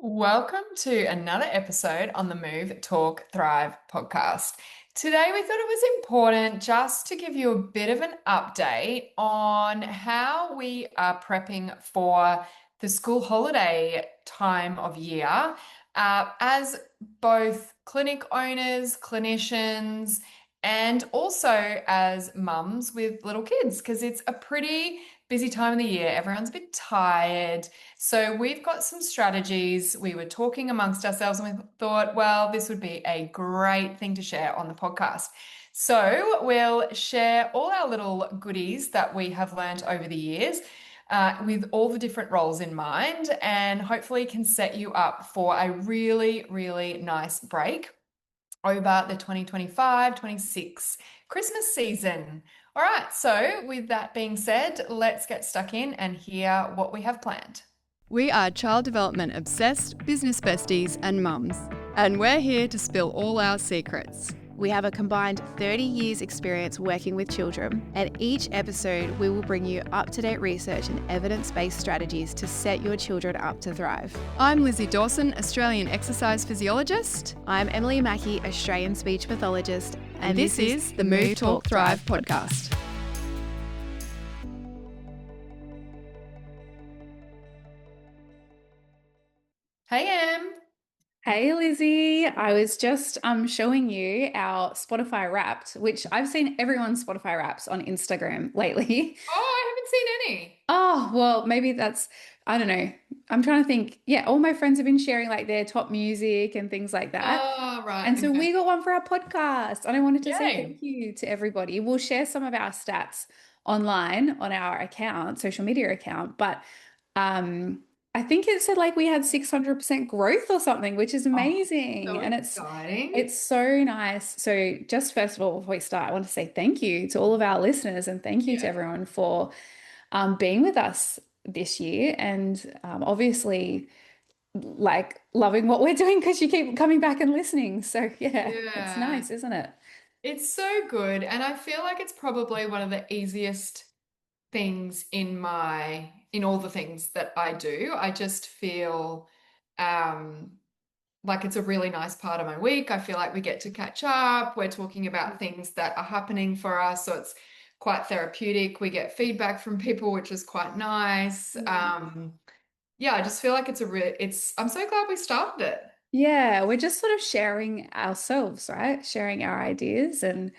Welcome to another episode on the Move.Talk.Thrive podcast. Today, we thought it was important just to give you a bit of an update on how we are prepping for the school holiday time of year, as both clinic owners, clinicians, and also as mums with little kids, because it's a pretty busy time of the year. Everyone's a bit tired. So we've got some strategies. We were talking amongst ourselves and we thought, well, this would be a great thing to share on the podcast. So we'll share all our little goodies that we have learned over the years, with all the different roles in mind, and hopefully can set you up for a really, really nice break over the 2025-26 Christmas season. All right, so with that being said, let's get stuck in and hear what we have planned. We are child development obsessed, business besties, and mums, and we're here to spill all our secrets. We have a combined 30 years experience working with children, and each episode we will bring you up-to-date research and evidence-based strategies to set your children up to thrive. I'm Lizzy Dawson, Australian exercise physiologist. I'm Emily Mackey, Australian speech pathologist, And this is the Move.Talk.Thrive podcast. Hey, Em. Hey Lizzie, I was just showing you our Spotify Wrapped, which I've seen everyone's Spotify Wraps on Instagram lately. Oh, I haven't seen any. Oh, well, maybe that's, I don't know. I'm trying to think. Yeah, all my friends have been sharing like their top music and things like that. Oh, right. And so Okay. we got one for our podcast. And I wanted to say Yay. thank you to everybody. We'll share some of our stats online on our account, social media account, but I think it said like we had 600% growth or something, which is Oh, amazing. so And exciting. it's so nice. So just first of all, before we start, I want to say thank you to all of our listeners and thank you to Yeah. everyone for being with us this year and obviously like loving what we're doing because you keep coming back and listening. So yeah, it's Yeah. nice, isn't it? It's so good. And I feel like it's probably one of the easiest things in all the things that I do. I just feel um like it's a really nice part of my week. I feel like we get to catch up. We're talking about things that are happening for us. So it's quite therapeutic. We get feedback from people, which is quite nice. Yeah, I just feel like I'm so glad we started it. Yeah, we're just sort of sharing ourselves, right? Sharing our ideas. And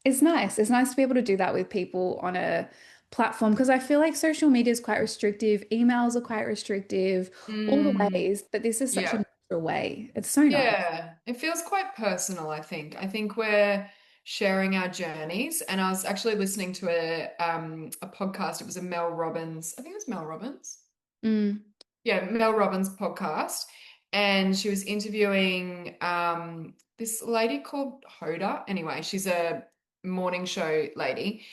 it's nice. It's nice to be able to do that with people on a platform because I feel like social media is quite restrictive. Emails are quite restrictive, all the Mm, ways, but this is such a yeah. natural way. It's so nice. Yeah. It feels quite personal, I think. I think we're sharing our journeys. And I was actually listening to a podcast. It was a Mel Robbins, I think it was Mel Robbins. Mm, Yeah, Mel Robbins podcast, and she was interviewing this lady called Hoda. Anyway, she's a morning show lady,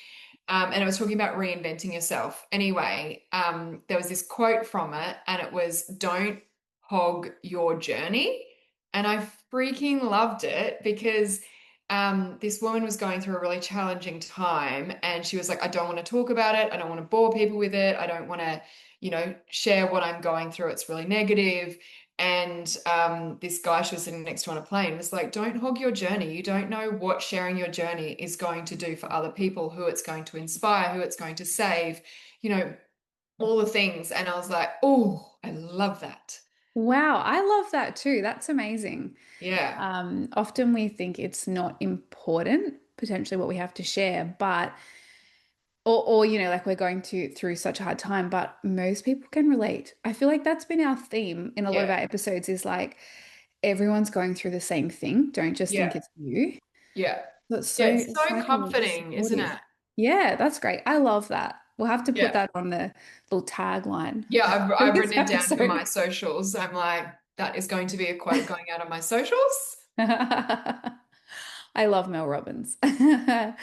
and it was talking about reinventing yourself. Anyway, there was this quote from it, and it was, "Don't hog your journey," and I freaking loved it because. This woman was going through a really challenging time, and she was like, I don't want to talk about it. I don't want to bore people with it. I don't want to share what I'm going through. It's really negative. And this guy she was sitting next to on a plane was like, don't hog your journey. You don't know what sharing your journey is going to do for other people, who it's going to inspire, who it's going to save, you know, all the things. And I was like, oh, I love that. wow, I love that too. That's amazing. Yeah. Often we think it's not important, potentially what we have to share, but or like we're going to through such a hard time, but most people can relate. I feel like that's been our theme in a lot of Yeah. our episodes is like everyone's going through the same thing. Don't just think Yeah. it's you. Yeah. That's so Yeah. It's so psychologically comforting, isn't supportive. it? Yeah, that's great. I love that. We'll have to put Yeah. that on the little tagline Yeah. for I've this written it down for my episode. socials. I'm like, that is going to be a quote going out on my socials. I love Mel Robbins. So Yeah,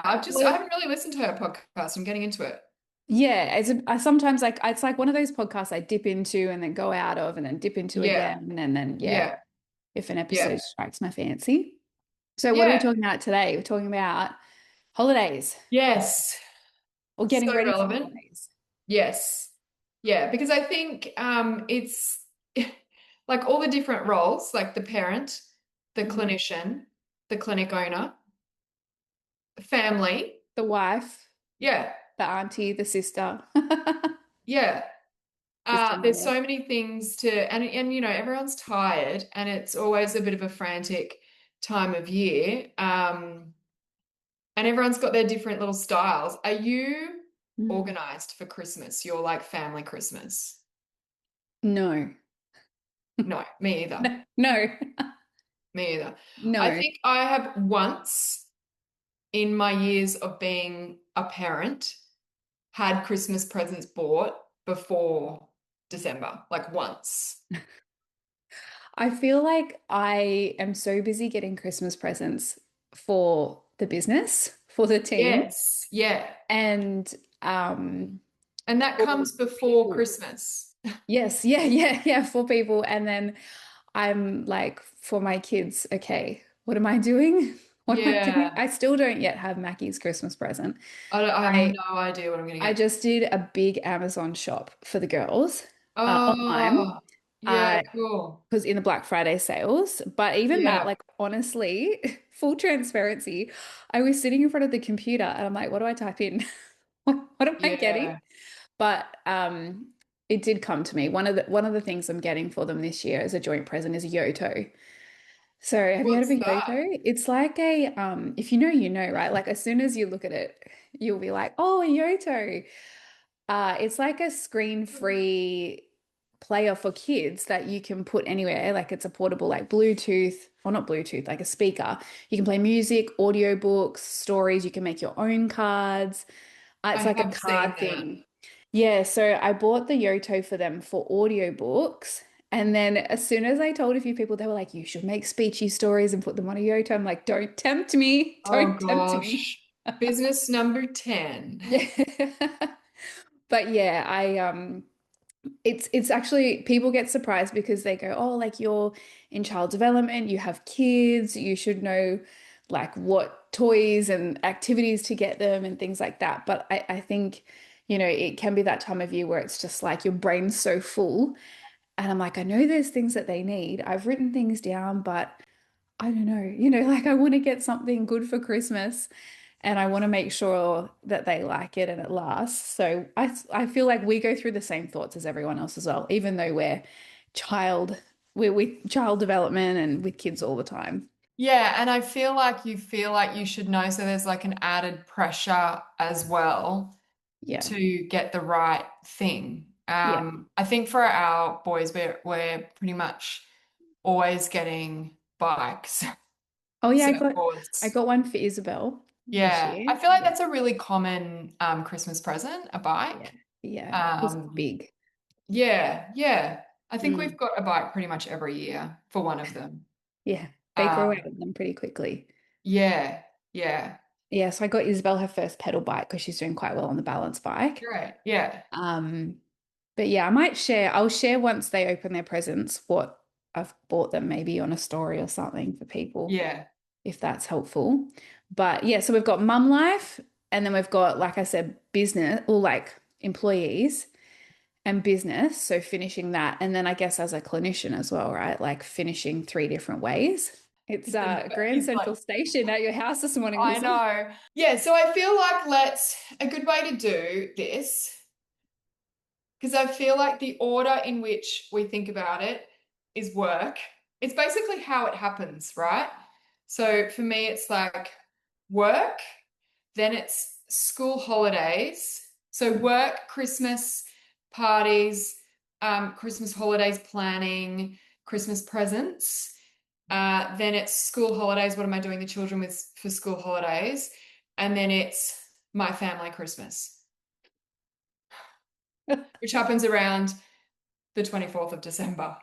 I what, haven't really listened to her podcast. I'm getting into it. yeah, I sometimes like it's like one of those podcasts I dip into and then go out of and then dip into Yeah, again and then yeah, yeah, if an yeah, episode strikes my fancy. So what are we yeah. talking about today? We're talking about holidays Yes. or So getting ready for relevant. holidays. Yes. Yeah, because I think it's like all the different roles, like the parent, the Mhm. clinician, the clinic owner, family. The wife, Yeah, the auntie, the sister, yeah. There's sister-in-law. so many things and everyone's tired and it's always a bit of a frantic time of year. And everyone's got their different little styles. Are you Mm. organized for Christmas? Your like family Christmas? No. No, me either. No. No. Me either. I No. think I have once in my years of being a parent had Christmas presents bought before December, like once. I feel like I am so busy getting Christmas presents for the business, for the team, Yes, yeah. and um And that for comes before people. Christmas. Yes, yeah, yeah, yeah, for people. And then I'm like, for my kids, okay, what am I doing? What am I doing? Yeah. I still don't yet have Mackie's Christmas present. I have I no idea what I'm going to I get. just did a big Amazon shop for the girls online Oh, yeah, uh, cool. because in the Black Friday sales. But even that, Yeah, like honestly, full transparency, I was sitting in front of the computer and I'm like, what do I type in? What am I getting? yeah. But it did come to me. One of the things I'm getting for them this year as a joint present is a Yoto. So have you heard of What's a that? Yoto? It's like a if you know, you know, right? Like as soon as you look at it, you'll be like, oh, a Yoto. It's like a screen-free player for kids that you can put anywhere. Like it's a portable, like Bluetooth, or not Bluetooth, like a speaker. You can play music, audiobooks, stories. You can make your own cards. It's I like a have seen card that. thing. Yeah, so I bought the Yoto for them for audiobooks. And then as soon as I told a few people, they were like, you should make speechy stories and put them on a Yoto. I'm like, don't tempt me. Oh Don't tempt me. gosh. Business number 10. Yeah. But yeah, it's actually people get surprised because they go, oh, like you're in child development, you have kids, you should know like what toys and activities to get them and things like that. But I think, it can be that time of year where it's just like your brain's so full. And I'm like, I know there's things that they need. I've written things down, but I don't know, like I want to get something good for Christmas and I want to make sure that they like it and it lasts. So I feel like we go through the same thoughts as everyone else as well, even though child, we're with child development and with kids all the time. Yeah, and I feel like you should know. So there's like an added pressure as well Yeah. to get the right thing. Yeah. I think for our boys, we're pretty much always getting bikes, Oh yeah, I surfboards. got one for Isabel this Yeah, year. I feel like Yeah. that's a really common Christmas present, a Yeah. bike. Yeah. Because it's Um, big. yeah, yeah. I think Mm. we've got a bike pretty much every year for one of them. Yeah. They grow out Um, of them pretty quickly. yeah, yeah, Yeah, so I got Isabel her first pedal bike because she's doing quite well on the balance bike. great. Yeah, Um, but yeah, I'll share once they open their presents what I've bought them maybe on a story or something for people yeah, if that's helpful. But yeah, so we've got mum life and then we've got, like I said, business or like employees and business. So finishing that. And then I guess as a clinician as well, right? Like finishing three different ways. It's Grand it's Central like Station at your house this morning, I Lizzy. know. Yeah, so I feel like let's a good way to do this because I feel like the order in which we think about it is work. It's basically how it happens, right? So for me, it's like work, then it's school holidays. So work, Christmas parties, Christmas holidays planning, Christmas presents. Then it's school holidays. What am I doing the children with for school holidays? And then it's my family Christmas, which happens around the 24th of December.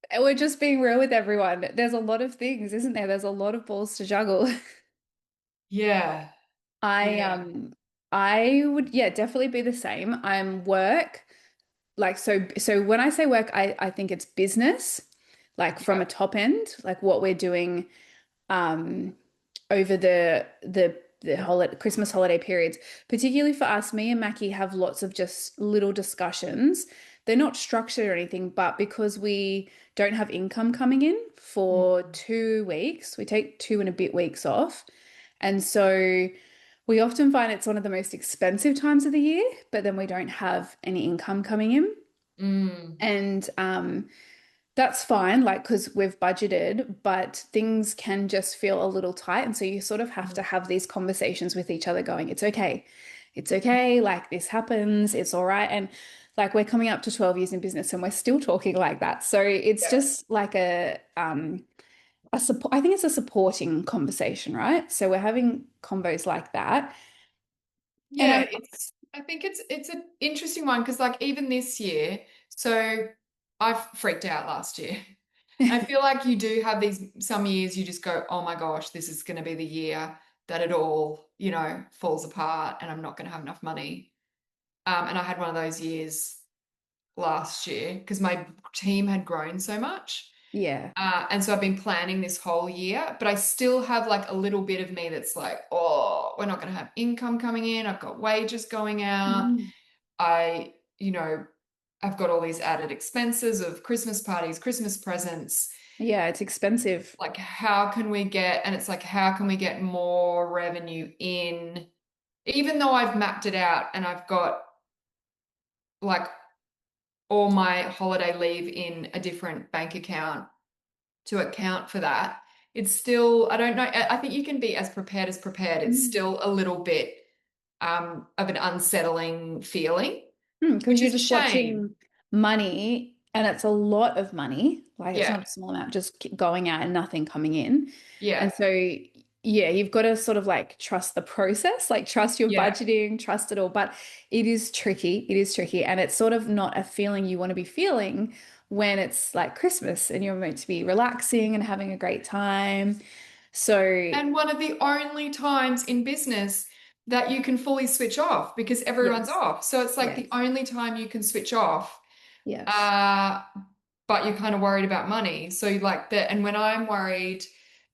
And we're just being real with everyone. There's a lot of things, isn't there? There's a lot of balls to juggle. Yeah. I Yeah. um I would, yeah, definitely be the same. I'm work, like so when I say work, I think it's business, like from a Yeah. top end, like what we're doing um over the Christmas holiday periods, particularly for us, me and Mackie have lots of just little discussions. They're not structured or anything, but because we don't have income coming in for Mm. 2 weeks, we take 2 and a bit weeks off. And so we often find it's one of the most expensive times of the year, but then we don't have any income coming in. Mm. And that's fine, like, because we've budgeted, but things can just feel a little tight. And so you sort of have to have these conversations with each other going, it's okay. It's okay. Like, this happens. It's all right. And like, we're coming up to 12 years in business and we're still talking like that. So it's Yeah. just like a support, I think it's a supporting conversation, right? So we're having combos like that. And Yeah, I think it's an interesting one because like even this year, so I freaked out last year. I feel like you do have these some years you just go, oh my gosh, this is going to be the year that it all, falls apart and I'm not going to have enough money. And I had one of those years last year because my team had grown so much. yeah. And so I've been planning this whole year, but I still have like a little bit of me that's like, oh, we're not going to have income coming in. I've got wages going out. Mm. I, you know, I've got all these added expenses of Christmas parties, Christmas presents. Yeah, it's expensive. Like, how can we get, and it's like, how can we get more revenue in, even though I've mapped it out and I've got like all my holiday leave in a different bank account to account for that. It's still, I don't know, I think you can be as prepared as prepared. It's Mm. still a little bit of an unsettling feeling, Because which you're is a just shame. watching money and it's a lot of money. Like, it's Yeah, not a small amount just going out and nothing coming in. yeah, And so, yeah, you've got to sort of like trust the process, like trust your yeah. budgeting, trust it all. But it is tricky. It is tricky. And it's sort of not a feeling you want to be feeling when it's like Christmas and you're meant to be relaxing and having a great time. So, And one of the only times in business that you can fully switch off because everyone's yes, off. So it's like the yes, only time you can switch off. yes. Uh, but you're kind of worried about money. So like that, and when I'm worried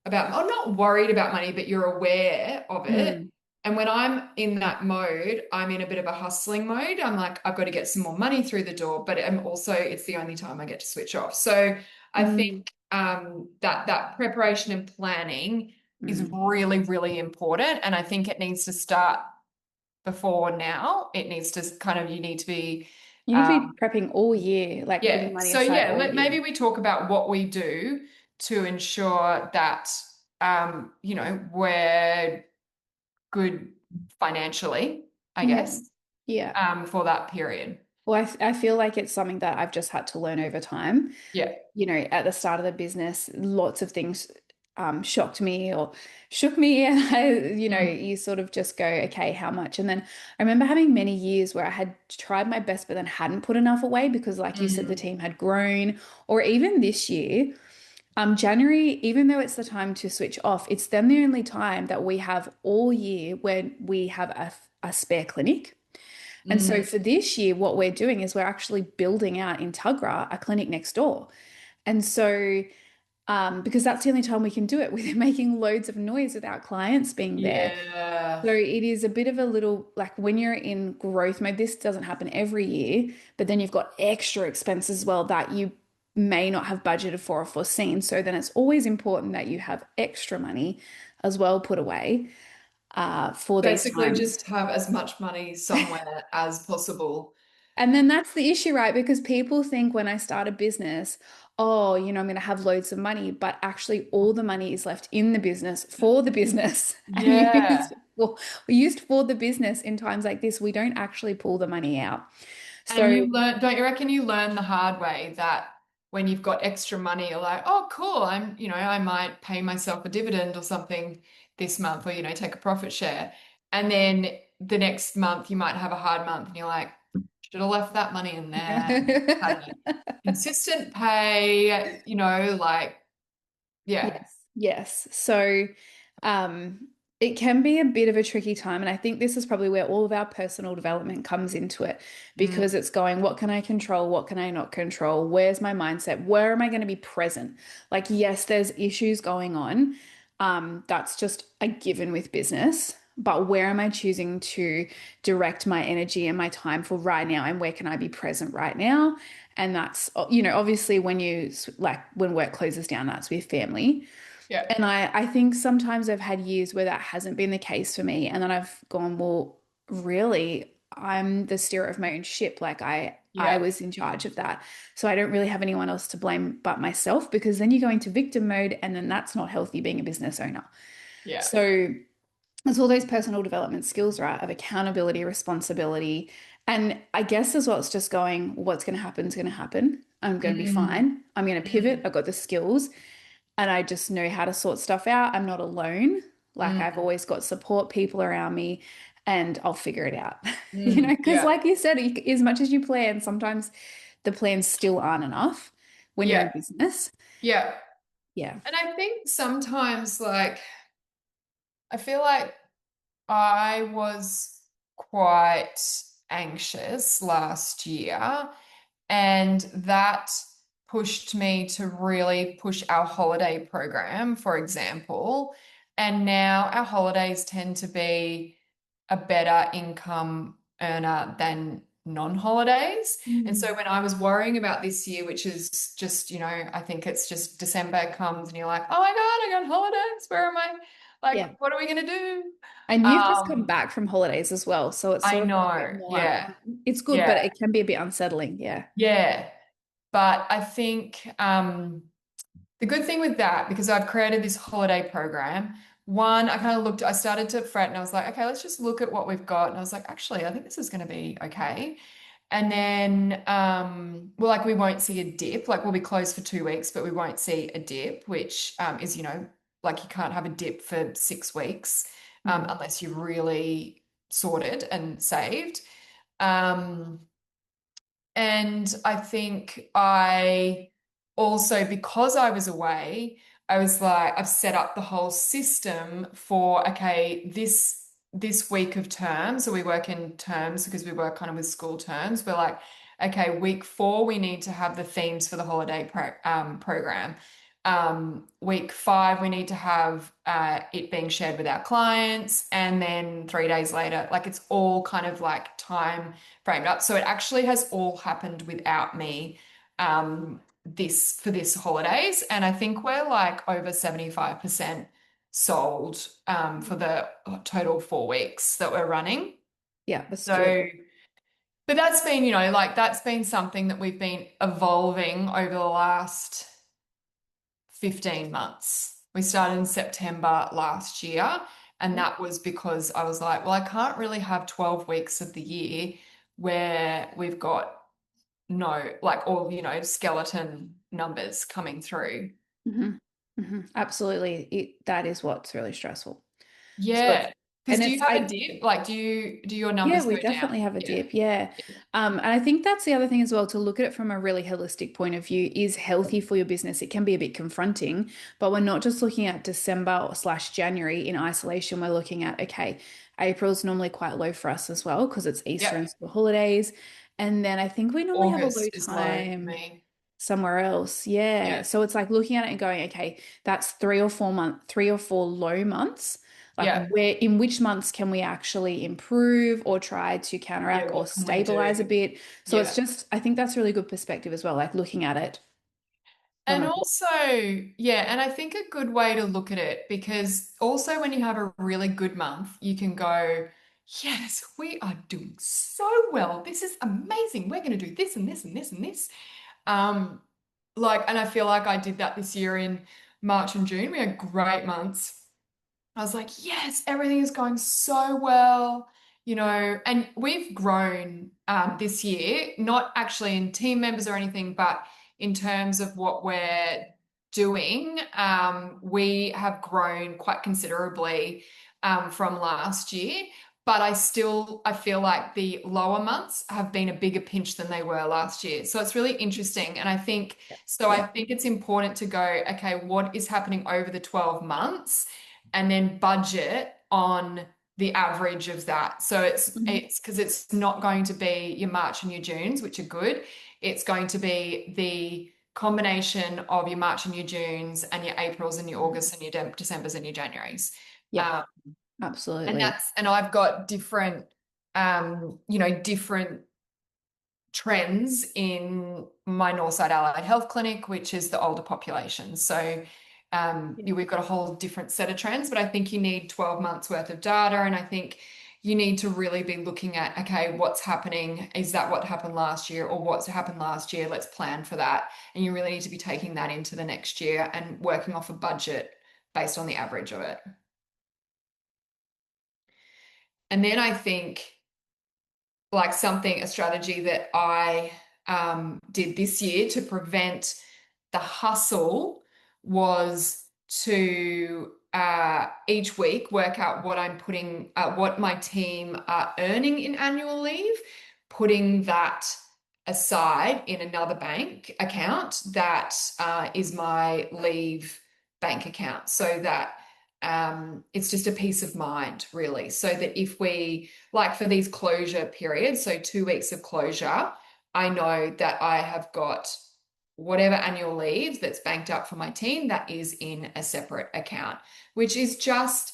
about, I'm not worried about money, but you're aware of it. Mm, And when I'm in that mode, I'm in a bit of a hustling mode. I'm like, I've got to get some more money through the door, but I'm also, it's the only time I get to switch off. So I think mm, that preparation and planning is mm. really, really important. And I think it needs to start before now. It needs to kind of, you need to be You need to be um, prepping all year, like yeah. putting money So aside yeah, all year. maybe we talk about what we do to ensure that we're good financially, I Yeah. guess, Yeah. for that period. Well, I feel like it's something that I've just had to learn over time. Yeah. You know, at the start of the business, lots of things shocked me or shook me. And Mm, you sort of just go, okay, how much? And then I remember having many years where I had tried my best, but then hadn't put enough away because, like you said, the mm, team had grown. Or even this year, January, even though it's the time to switch off, it's then the only time that we have all year when we have a spare clinic. And so mm. for this year, what we're doing is we're actually building out in Tuggerah a clinic next door. And so, because that's the only time we can do it with making loads of noise without clients being there. Yeah. So it is a bit of a little like when you're in growth mode, this doesn't happen every year, but then you've got extra expenses as well that you may not have budgeted for or foreseen. So then it's always important that you have extra money as well put away for these Basically, times. just have as much money somewhere as possible. And then that's the issue, right? Because people think when I start a business, oh, I'm going to have loads of money, but actually all the money is left in the business for the business and Yeah. used for the business in times like this. We don't actually pull the money out. And So, don't you reckon you learn the hard way that when you've got extra money, you're like, oh, cool, I might pay myself a dividend or something this month or, take a profit share. And then the next month you might have a hard month and you're like, should have left that money in there, had a consistent pay, like, yeah. yes, yes. So, it can be a bit of a tricky time. And I think this is probably where all of our personal development comes into it Mm, because it's going, what can I control? What can I not control? Where's my mindset? Where am I going to be present? Like, yes, there's issues going on. That's just a given with business. but where am I choosing to direct my energy and my time for right now? And where can I be present right now? And that's, obviously when work closes down, that's with family. Yeah. And I think sometimes I've had years where that hasn't been the case for me. And then I've gone, well, really, I'm the steerer of my own ship. Like I Yeah. was in charge of that. So I don't really have anyone else to blame but myself, because then you go into victim mode and then that's not healthy being a business owner. Yeah. So it's all those personal development skills, right? Of accountability, responsibility. And I guess as well, it's just going, what's going to happen is going to happen. I'm going to be Mm, fine. I'm going to pivot. mm, I've got the skills and I just know how to sort stuff out. I'm not alone. Like I've mm, always got support people around me and I'll figure it out. Because yeah. like you said, as much as you plan, sometimes the plans still aren't enough when you're in Yeah. business. Yeah. Yeah. And I think sometimes, like, I feel like I was quite anxious last year, and that pushed me to really push our holiday program, for example. And now our holidays tend to be a better income earner than non-holidays. And so Mm. when I was worrying about this year, which is just, I think it's just December comes and you're like, oh my God, I got holidays. Where am I? Like, Yeah. what are we going to do? And you've just come Um, back from holidays as well. So it's I sort of like a bit know. more, Yeah. it's good, but Yeah. it can be a bit unsettling. Yeah. Yeah. But I think the good thing with that, because I've created this holiday program, one, I started to fret and I was like, okay, let's just look at what we've got. And I was like, actually, I think this is going to be okay. And then, well, like we won't see a dip. Like we'll be closed for 2 weeks, but we won't see a dip, which is, like you can't have a dip for 6 weeks Mm. unless you're really sorted and saved. Um, and I think I also, because I was away, I was like, I've set up the whole system for, okay, this week of term. So we work in terms because we work kind of with school terms. We're like, okay, week 4, we need to have the themes for the holiday program. Week 5, we need to have it being shared with our clients. And then 3 days later, like it's all kind of like time framed up. So it actually has all happened without me this holidays. And I think we're like over 75% sold for the total 4 weeks that we're running. Yeah, that's good. So, but that's been, like that's been something that we've been evolving over the last 15 months. We started in September last year. And that was because I was like, well, I can't really have 12 weeks of the year where we've got no, like all, skeleton numbers coming through. Hmm. Absolutely. That is what's really stressful. So Yeah. Because and do you it's, have a dip? Like, do your yeah, numbers we go down? definitely have a Yeah. dip. Yeah. And I think that's the other thing as well, to look at it from a really holistic point of view is healthy for your business. It can be a bit confronting, but we're not just looking at December/January in isolation. We're looking at, okay, April is normally quite low for us as well because it's Easter Yep. and school holidays. And then I think we normally have a low August is low for time me. somewhere else. Yeah. Yeah. So it's like looking at it and going, okay, that's 3 or 4 low months. Like Yeah. where in which months can we actually improve or try to Yeah. counteract or What can we stabilize a do? bit? So it's Yeah. just, I think that's really good perspective as well, like looking at it from And a, also, yeah, and I think a good way to look at it, because also when you have a really good month, you can go, yes, we are doing so well. This is amazing. We're going to do this and this and this and this. Um, and I feel like I did that this year in March and June. We had great months. I was like, yes, everything is going so well, and we've grown this year, not actually in team members or anything, but in terms of what we're doing. We have grown quite considerably from last year, but I feel like the lower months have been a bigger pinch than they were last year. So it's really interesting. And yeah. I think it's important to go, okay, what is happening over the 12 months? And then budget on the average of that. So Mhm. it's because it's not going to be your March and your Junes, which are good. It's going to be the combination of your March and your Junes and your Aprils and your Augusts and your Decembers and your Januaries. Yeah. Um, And Absolutely. and I've got different, different trends in my Northside Allied Health Clinic, which is the older population. So Yeah. we've got a whole different set of trends, but I think you need 12 months worth of data. And I think you need to really be looking at, okay, what's happening? Is that what happened last year or what's happened last year? Let's plan for that. And you really need to be taking that into the next year and working off a budget based on the average of it. And then I think like a strategy that I did this year to prevent the hustle was to each week work out what my team are earning in annual leave, putting that aside in another bank account that is my leave bank account so that it's just a peace of mind, really. So that if we, like for these closure periods, so 2 weeks of closure, I know that I have got whatever annual leave that's banked up for my team that is in a separate account, which is just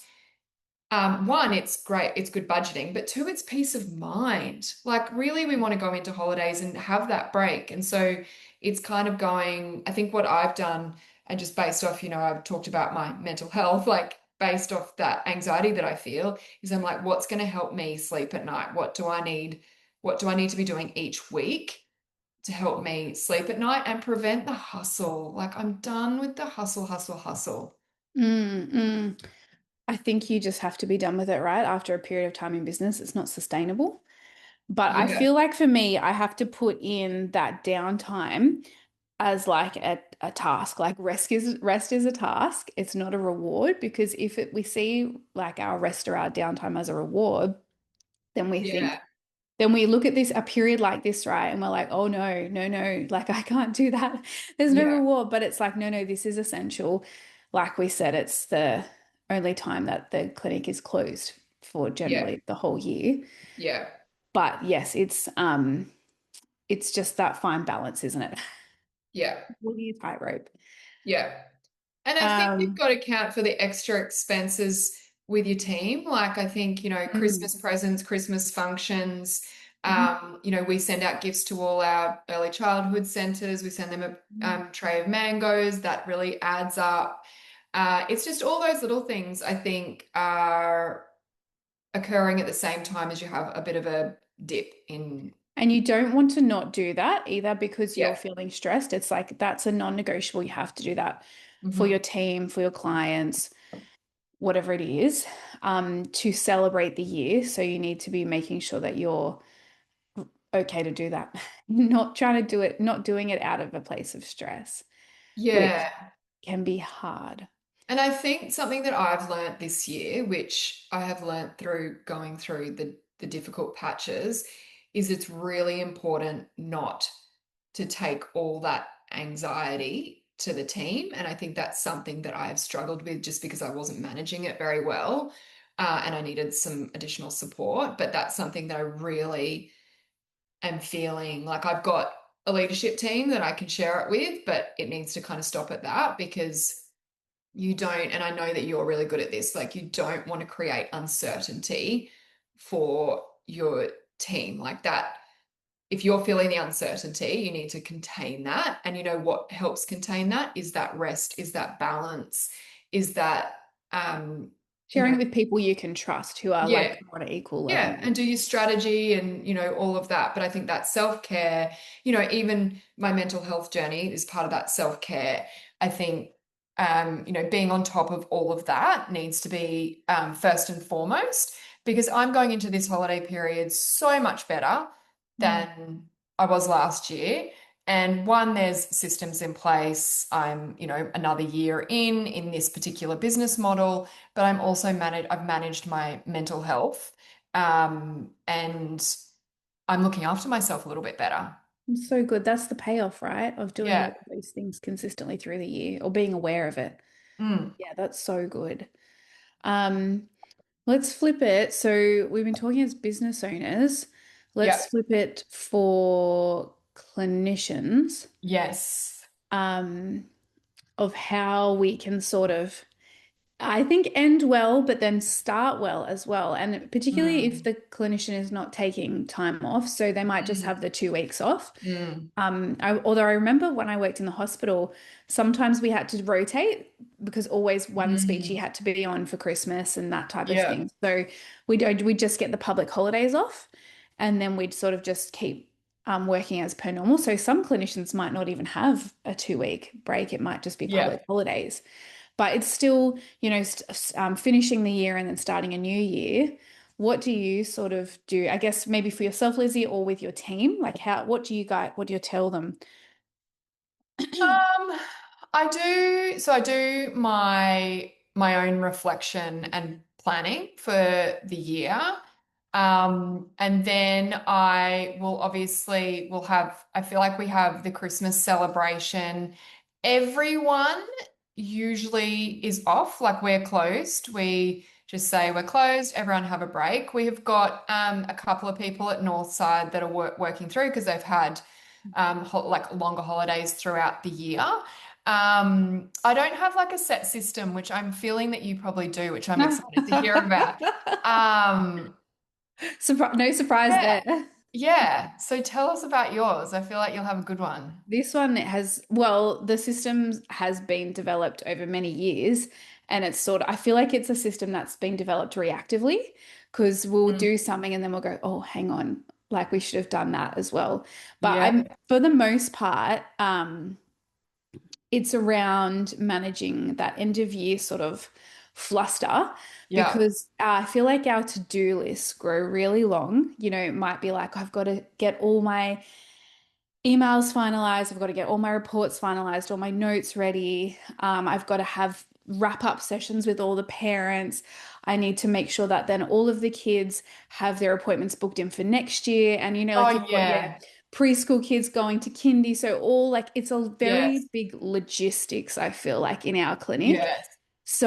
one, it's great, it's good budgeting, but two, it's peace of mind. Like, really, we want to go into holidays and have that break. And so it's kind of going, I think what I've done, and just based off, I've talked about my mental health, like based off that anxiety that I feel, is I'm like, what's going to help me sleep at night? What do I need? What do I need to be doing each week to help me sleep at night and prevent the hustle? Like, I'm done with the hustle, hustle, hustle. Mm, mm. I think you just have to be done with it, right? After a period of time in business, it's not sustainable. But I Yeah, feel like for me, I have to put in that downtime as like a task. Like rest is a task. It's not a reward because if we see like our rest or our downtime as a reward, then we think yeah, then we look at this a period like this, right? And we're like, oh no, no, no, like I can't do that. There's no yeah, reward, but it's like, no, no, this is essential. Like we said, it's the only time that the clinic is closed for yeah, generally the whole year. yeah. But yes, it's just that fine balance, isn't it? Yeah. Walking a tightrope. Yeah. And I think you've Um, got to account for the extra expenses with your team. Like I think, mm, Christmas presents, Christmas functions. mhm, We send out gifts to all our early childhood centers. We send them a mm. tray of mangoes. That really adds up. It's just all those little things I think are occurring at the same time as you have a bit of a dip in. And you don't want to not do that either because you're Yeah. feeling stressed. It's like that's a non-negotiable. You have to do that for your Hmm. team, for your clients, whatever it is, to celebrate the year. So you need to be making sure that you're okay to do that. Not trying to do it, not doing it out of a place of stress, which Yeah. can be hard. And I think something that I've learnt this year, which I have learnt through going through the difficult patches, is it's really important not to take all that anxiety to the team. And I think that's something that I have struggled with just because I wasn't managing it very well, and I needed some additional support. But that's something that I really am feeling like I've got a leadership team that I can share it with, but it needs to kind of stop at that because you don't, and I know that you're really good at this, like you don't want to create uncertainty for your team like that. If you're feeling the uncertainty, you need to contain that. And what helps contain that is that rest, is that balance, is that, um, you Sharing know, it with people you can trust who are yeah, like on an equal level. yeah, and do your strategy and all of that. But I think that self-care, even my mental health journey is part of that self-care. I think being on top of all of that needs to be first and foremost because I'm going into this holiday period so much better Mm. than I was last year. And one, there's systems in place. I'm, another year in this particular business model, but I've managed my mental health, and I'm looking after myself a little bit better. It's so good. That's the payoff, right? Of doing all Yeah. of those things consistently through the year or being aware of it. Mm. Yeah, that's so good. Um, let's flip it. So we've been talking as business owners. Let's Yeah. flip it for clinicians, Yes. um, of how we can sort of I think end well, but then start well as well. And particularly if Mm, the clinician is not taking time off, so they might just mm, have the 2 weeks off. mm, Although I remember when I worked in the hospital, sometimes we had to rotate because always one speechy mm. had to be on for Christmas and that type of Yeah. thing. So we'd just get the public holidays off, and then we'd sort of just keep working as per normal. So some clinicians might not even have a 2 week break. It might just be public Yeah. holidays. But it's still, finishing the year and then starting a new year. What do you sort of do? I guess maybe for yourself, Lizzie, or with your team? Like what do you tell them? Um, I do my own reflection and planning for the year. And then I feel like we have the Christmas celebration. Everyone usually is off, like we're closed. We just say we're closed, everyone have a break. We have got a couple of people at Northside that are working through because they've had like longer holidays throughout the year. I don't have like a set system, which I'm feeling that you probably do, which I'm excited to hear about. Um, No surprise yeah, there. yeah. So tell us about yours. I feel like you'll have a good one. This one has, well, the system has been developed over many years, and I feel like it's a system that's been developed reactively because we'll Mm, do something and then we'll go, oh, hang on, like we should have done that as well. But yeah, for the most part, it's around managing that end of year sort of fluster yeah. because I feel like our to-do lists grow really long. It might be like, I've got to get all my emails finalized. I've got to get all my reports finalized, all my notes ready. I've got to have wrap up sessions with all the parents. I need to make sure that then all of the kids have their appointments booked in for next year. And like Oh you've got your yeah. preschool kids going to kindy. So all like it's a very Yes. big logistics, I feel like, in our clinic. Yes.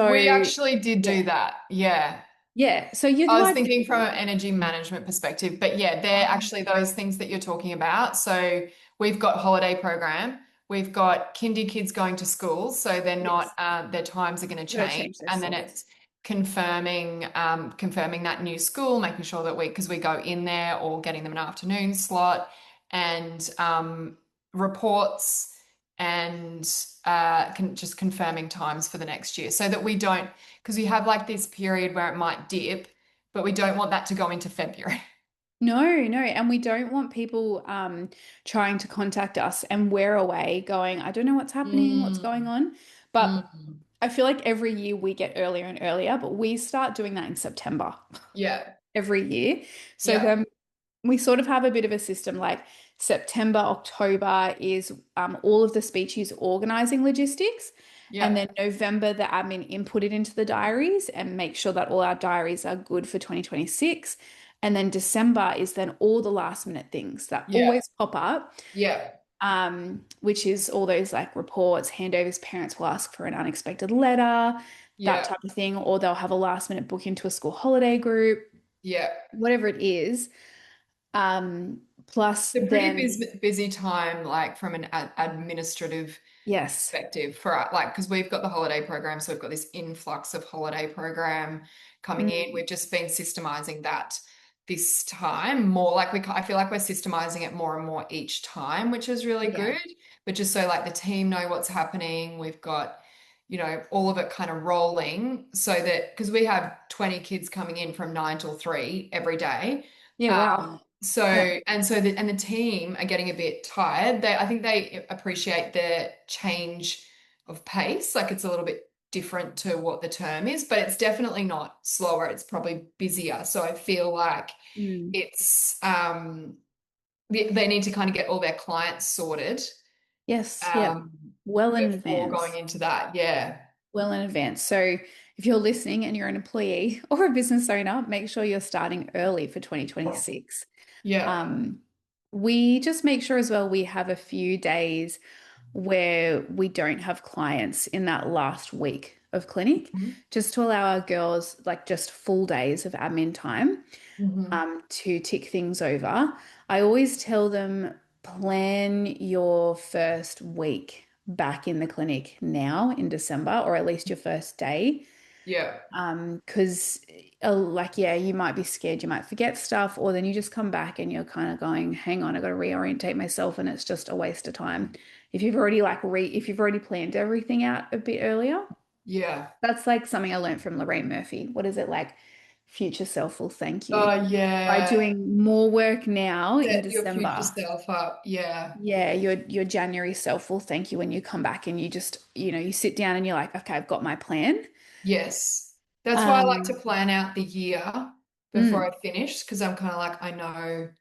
We So actually did yeah. do that. Yeah. Yeah. So you'd I was like thinking from an energy management perspective, but yeah, they're actually those things that you're talking about. So we've got holiday program, we've got kindy kids going to school, so they're not yes, their times are going to gotta change, change their and then slots. it's confirming that new school, making sure that because we go in there or getting them an afternoon slot, and reports and just confirming times for the next year, so that we don't because we have like this period where it might dip, but we don't want that to go into February. No, no, and we don't want people trying to contact us and we're away going, I don't know what's happening, what's going Mm, on. But mm. I feel like every year we get earlier and earlier, but we start doing that in September Yeah, every year. So yeah, then we sort of have a bit of a system like September, October is all of the speeches organizing logistics. And yeah, then November, the admin input it into the diaries and make sure that all our diaries are good for 2026. And then December is then all the last minute things that yeah, always pop up, yeah, which is all those like reports, handovers, parents will ask for an unexpected letter, that yeah, type of thing, or they'll have a last minute book into a school holiday group, yeah. whatever it is. Plus It's a pretty then, busy time, like from an administrative yes. perspective for like because we've got the holiday program, so we've got this influx of holiday program coming in. Mm, We've just been systemizing that this time more like I feel like we're systemizing it more and more each time, which is really yeah. good. But just so like the team know what's happening, we've got all of it kind of rolling so that because we have 20 kids coming in from 9 till 3 every day. Yeah, wow. So Yeah. the team are getting a bit tired. I think they appreciate the change of pace. Like it's a little bit different to what the term is, but it's definitely not slower. It's probably busier. So I feel like Mm. it's they need to kind of get all their clients sorted Yes, yeah. um Well in before going advance. into that. Yeah. Well in advance. So if you're listening and you're an employee or a business owner, make sure you're starting early for 2026. Yeah. Um, we just make sure as well we have a few days where we don't have clients in that last week of clinic, Mhm. just to allow our girls like just full days of admin time Mhm. to tick things over. I always tell them plan your first week back in the clinic now in December, or at least your first day. Yeah. Because like, yeah, you might be scared, you might forget stuff, or then you just come back and you're kind of going, hang on, I got to reorientate myself, and it's just a waste of time. If you've already planned everything out a bit earlier, Yeah. that's like something I learned from Lorraine Murphy. What is it like? Future self will thank you. Oh, By yeah. doing more work now in Set your future December, self up. Yeah. yeah, your January self will thank you when you come back and you just, you sit down and you're like, okay, I've got my plan. Yes. That's why I like to Um, plan out the year before mm, I finish because I'm kind of like, I know what,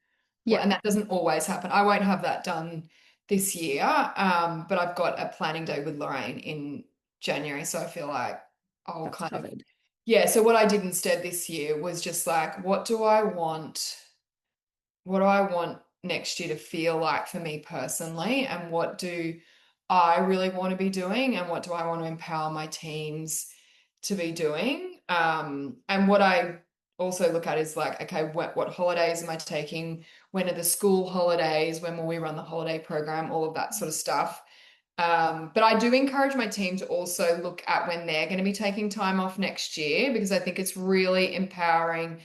yeah, and that doesn't always happen. I won't have that done this year, but I've got a planning day with Lorraine in January. So I feel like I'll that's kind of, covered. yeah. So what I did instead this year was just like, what do I want? What do I want next year to feel like for me personally? And what do I really want to be doing? And what do I want to empower my teams to be doing? And what I also look at is like, okay, what holidays am I taking? When are the school holidays? When will we run the holiday program? All of that sort of stuff. But I do encourage my team to also look at when they're going to be taking time off next year because I think it's really empowering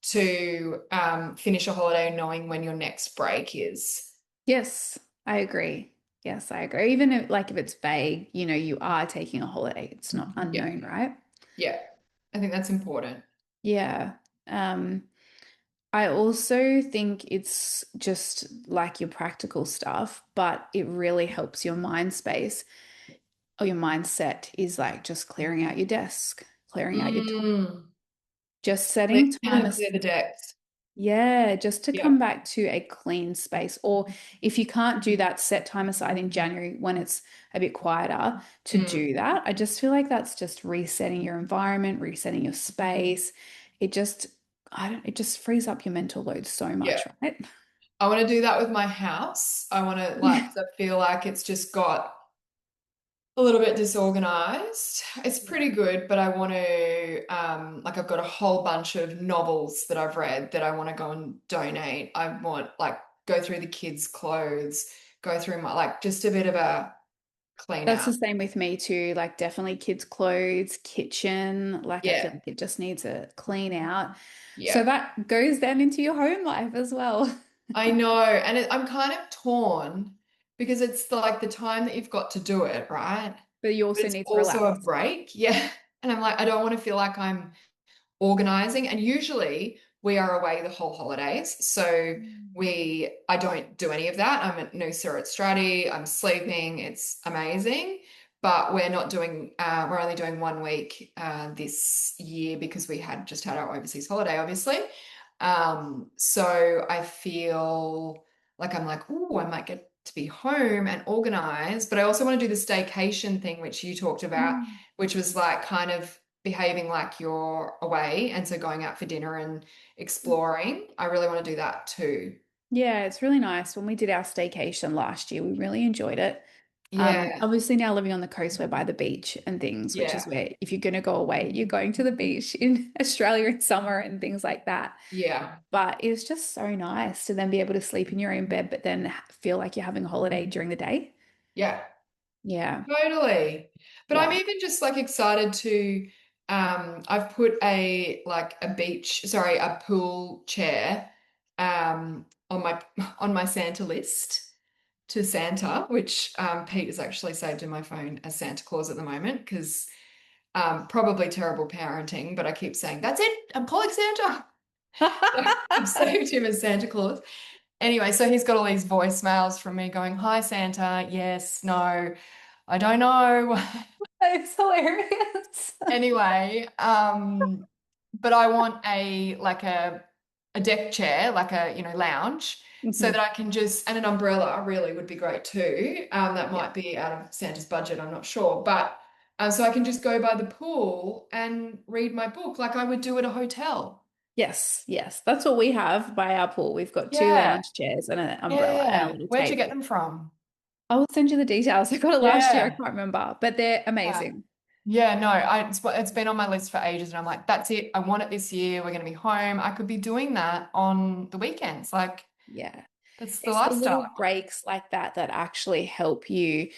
to finish a holiday knowing when your next break is. Yes, I agree. Yes, I agree. Even if it's vague, you are taking a holiday. It's not Yeah, unknown, right? yeah. I think that's important. Yeah. Um, I also think it's just like your practical stuff, but it really helps your mind space or your mindset is like just clearing out your desk, clearing out your Mm. just setting Clean time. and clear the decks. Yeah, just to Yeah. come back to a clean space. Or if you can't do that, set time aside in January when it's a bit quieter to Mm. do that. I just feel like that's just resetting your environment, resetting your space. It just, it just frees up your mental load so Yeah. much, right? I want to do that with my house. I want to like, Yeah. 'cause I feel like it's just got a little bit disorganized. It's pretty good, but I want to, like, I've got a whole bunch of novels that I've read that I want to go and donate. I want, like, go through the kids' clothes, go through my, like, just a bit of a clean That's out. the same with me too. Like definitely kids' clothes, kitchen. Like I feel Yeah. like it just needs a clean out. So Yeah. that goes then into your home life as well. I know. And I'm kind of torn because it's like the time that you've got to do it, right? But you But also it's need to also a relax. break. Yeah. And I'm like, I don't want to feel like I'm organizing. And usually we are away the whole holidays. So I don't do any of that. I'm at Noosa at Stratty. I'm sleeping. It's amazing. But we're not doing, we're only doing 1 week this year because we had just had our overseas holiday, obviously. So I feel like I'm like, oh, I might get to be home and organize. But I also want to do the staycation thing, which you talked about, Mm. which was like kind of behaving like you're away. And so going out for dinner and exploring. I really want to do that too. Yeah, it's really nice. When we did our staycation last year, we really enjoyed it. Yeah. Obviously now living on the coast, we're by the beach and things, which is Yeah. where if you're going to go away, you're going to the beach in Australia in summer and things like that. Yeah. But it's just so nice to then be able to sleep in your own bed, but then feel like you're having a holiday during the day. Yeah. Yeah. Totally. But I'm Yeah. even just like excited to I've put a pool chair on my Santa list to Santa, which Pete has actually saved in my phone as Santa Claus at the moment because probably terrible parenting, but I keep saying, that's it, I'm calling Santa. So I've saved him as Santa Claus. Anyway, so he's got all these voicemails from me going, hi, Santa. Yes, no, I don't know. It's hilarious. Anyway, but I want a deck chair, like a, lounge, so Mhm. that I can just, and an umbrella really would be great too. That Yeah. might be out of Santa's budget, I'm not sure. But so I can just go by the pool and read my book like I would do at a hotel. Yes, yes. That's what we have by our pool. We've got two Yeah. lounge chairs and an umbrella and a Yeah. little Where'd you get table. them from? I will send you the details. I got it last year. I Yeah. can't remember, but they're Yeah. amazing. Yeah, no, it's been on my list for ages, and I'm like, that's it. I want it this year. We're going to be home. I could be doing that on the weekends. Like, Yeah. that's the It's the lifestyle little I breaks like that that actually help you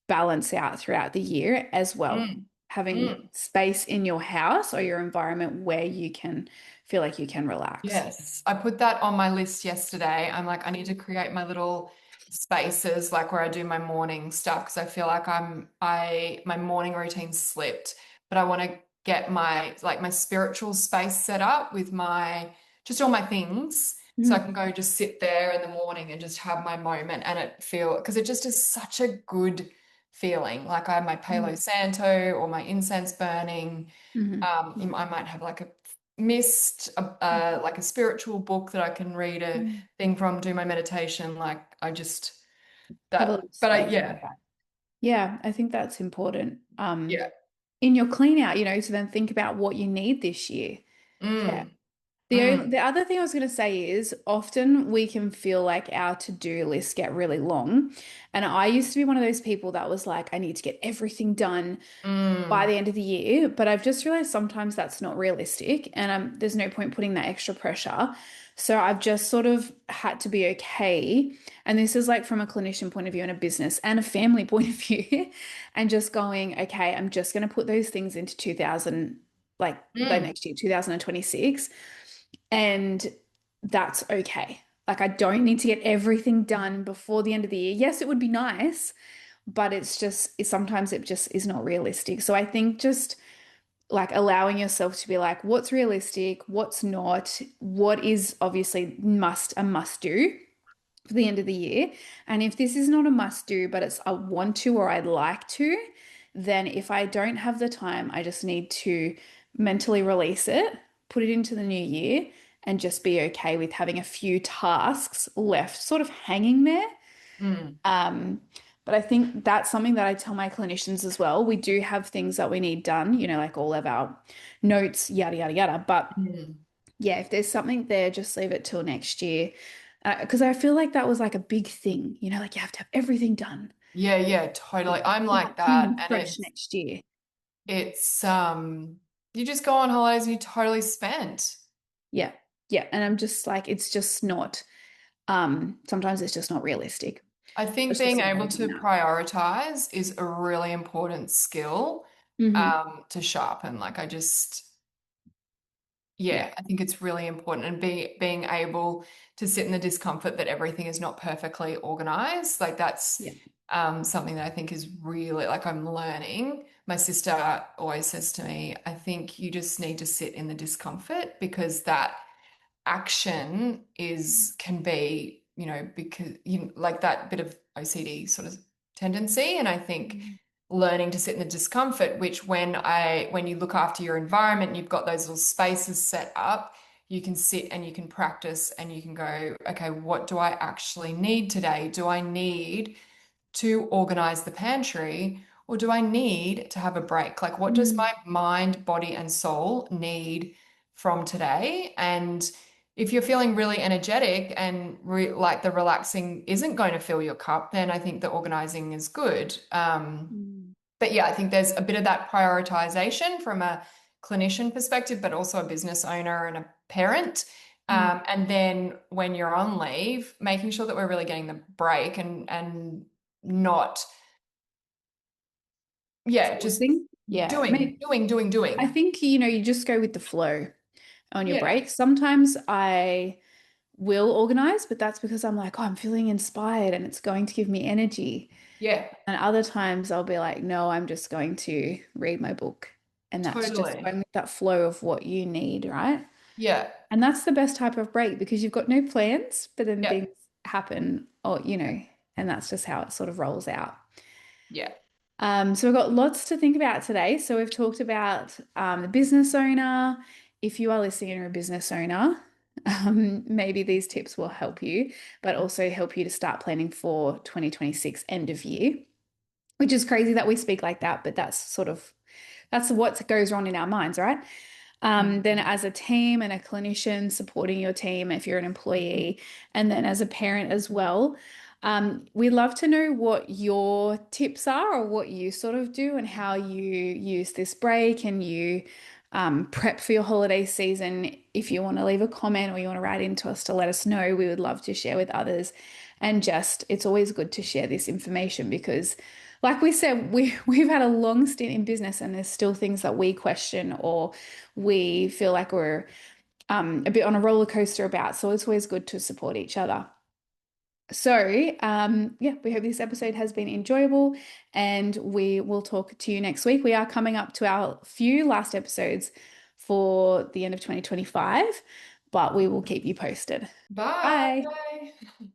balance out throughout the year as well. want. having Mm. space in your house or your environment where you can feel like you can relax. Yes, I put that on my list yesterday. I'm like, I need to create my little spaces, like where I do my morning stuff, because I feel like my morning routine slipped, but I want to get my spiritual space set up with my just all my things, so I Mm, can go just sit there in the morning and just have my moment, and it feel because it just is such a good feeling. Like I have my Palo mm, Santo or my incense burning. mhm, I might have like a missed like a spiritual book that I can read a mm. thing from, do my meditation. Like I just Have a that, little but I space like yeah, that. Yeah, I think that's important. yeah, In your clean out, to then think about what you need this year. Yeah. mm, The mm, other thing I was going to say is often we can feel like our to-do lists get really long. And I used to be one of those people that was like, I need to get everything done by mm, the end of the year. But I've just realized sometimes that's not realistic and there's no point putting that extra pressure. So I've just sort of had to be okay. And this is like from a clinician point of view and a business and a family point of view, and just going, okay, I'm just going to put those things into 2000, like by mm, next year, 2026. And that's okay. Like, I don't need to get everything done before the end of the year. Yes, it would be nice, but sometimes it just is not realistic. So I think just like allowing yourself to be like, what's realistic, what's not, what is obviously a must do for the end of the year. And if this is not a must do, but it's a want to or I'd like to, then if I don't have the time, I just need to mentally release it, put it into the new year, and just be okay with having a few tasks left sort of hanging there. mm, Um, but I think that's something that I tell my clinicians as well. We do have things that we need done, like all of our notes, yada, yada, yada. But mm. yeah, if there's something there, just leave it till next year. Because I feel like that was like a big thing, like you have to have everything done. Yeah, yeah, totally. I'm Come out like clean that, and and fresh next year. it's you just go on holidays and you totally spent. Yeah. Yeah. And I'm just like, it's just not, sometimes it's just not realistic. I think It's just being able acknowledging to that. prioritize is a really important skill Hmm. to sharpen. Like I just Yeah. yeah, I think it's really important, and being able to sit in the discomfort that everything is not perfectly organized. Like that's Yeah. something that I think is really like I'm learning. My sister always says to me, I think you just need to sit in the discomfort, because that action is can be, because like that bit of OCD sort of tendency. And I think Mhm. learning to sit in the discomfort, which when you look after your environment and you've got those little spaces set up, you can sit and you can practice and you can go, okay, what do I actually need today? Do I need to organize the pantry, or do I need to have a break? Like, what does Mm. my mind, body, and soul need from today? And if you're feeling really energetic and like the relaxing isn't going to fill your cup, then I think the organizing is good. Mm. But yeah, I think there's a bit of that prioritization from a clinician perspective, but also a business owner and a parent. Mm. And then when you're on leave, making sure that we're really getting the break and not, yeah, just Forcing. Yeah. doing, doing, doing, I doing. think, you just go with the flow on your Yeah, break. Sometimes I will organize, but that's because I'm like, oh, I'm feeling inspired and it's going to give me energy. yeah, And other times I'll be like, no, I'm just going to read my book. And that's just totally. going with that flow of what you need, right? Yeah, And that's the best type of break because you've got no plans, but then yeah, things happen or, and that's just how it sort of rolls out. yeah. So we've got lots to think about today. So we've talked about the business owner. If you are listening and you're a business owner, maybe these tips will help you, but also help you to start planning for 2026 end of year, which is crazy that we speak like that, but that's what goes on in our minds, right? Then Mhm. as a team and a clinician supporting your team if you're an employee, and then as a parent as well. We'd love to know what your tips are or what you sort of do and how you use this break and you prep for your holiday season. If you want to leave a comment or you want to write into us to let us know, we would love to share with others. And just, it's always good to share this information because like we said, we've had a long stint in business, and there's still things that we question or we feel like we're a bit on a roller coaster about. So it's always good to support each other. So, yeah, we hope this episode has been enjoyable, and we will talk to you next week. We are coming up to our few last episodes for the end of 2025, but we will keep you posted. Bye. Bye. Bye.